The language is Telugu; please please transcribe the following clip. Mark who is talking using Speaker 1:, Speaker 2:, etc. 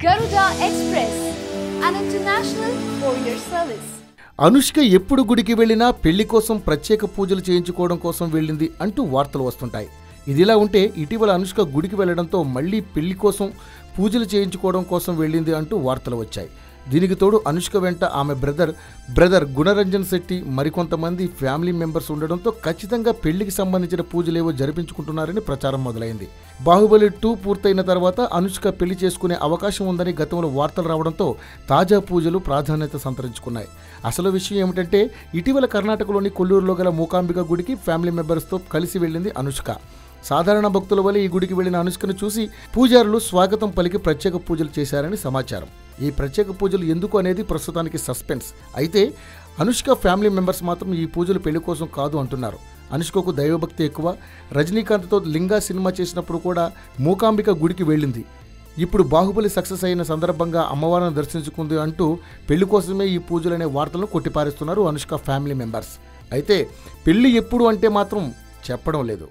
Speaker 1: Garuda Express, an international courier service.
Speaker 2: Anushka ఎప్పుడు గుడికి వెళ్ళినా పెళ్లి కోసం ప్రత్యేక పూజలు చేయించుకోవడం కోసం వెళ్ళింది అంటూ వార్తలు వస్తుంటాయి. ఇదిలా ఉంటే ఇటీవల అనుష్క గుడికి వెళ్లడంతో మళ్లీ పెళ్లి కోసం పూజలు చేయించుకోవడం కోసం వెళ్ళింది అంటూ వార్తలు వచ్చాయి. దీనికి తోడు అనుష్క వెంట ఆమె బ్రదర్ గుణరంజన్ శెట్టి మరికొంతమంది ఫ్యామిలీ మెంబర్స్ ఉండడంతో ఖచ్చితంగా పెళ్లికి సంబంధించిన పూజలేవో జరిపించుకుంటున్నారని ప్రచారం మొదలైంది. బాహుబలి 2 పూర్తయిన తర్వాత అనుష్క పెళ్లి చేసుకునే అవకాశం ఉందని గతంలో వార్తలు రావడంతో తాజా పూజలు ప్రాధాన్యత సంతరించుకున్నాయి. అసలు విషయం ఏమిటంటే ఇటీవల కర్ణాటకలోని కొల్లూరులో గల మూకాంబిక గుడికి ఫ్యామిలీ మెంబర్స్తో కలిసి వెళ్ళింది అనుష్క. సాధారణ భక్తుల వల్ల ఈ గుడికి వెళ్లిన అనుష్కను చూసి పూజారులు స్వాగతం పలికి ప్రత్యేక పూజలు చేశారని సమాచారం. ఈ ప్రత్యేక పూజలు ఎందుకు అనేది ప్రస్తుతానికి సస్పెన్స్. అయితే అనుష్క ఫ్యామిలీ మెంబర్స్ మాత్రం ఈ పూజలు పెళ్లి కోసం కాదు అంటున్నారు. అనుష్కకు దైవభక్తి ఎక్కువ. రజనీకాంత్తో లింగా సినిమా చేసినప్పుడు కూడా మూకాంబిక గుడికి వెళ్ళింది. ఇప్పుడు బాహుబలి సక్సెస్ అయిన సందర్భంగా అమ్మవారిని దర్శించుకుంది అంటూ పెళ్లి కోసమే ఈ పూజలనే వార్తలను కొట్టిపారేస్తున్నారు అనుష్క ఫ్యామిలీ మెంబర్స్. అయితే పెళ్లి ఎప్పుడు అంటే మాత్రం చెప్పడం లేదు.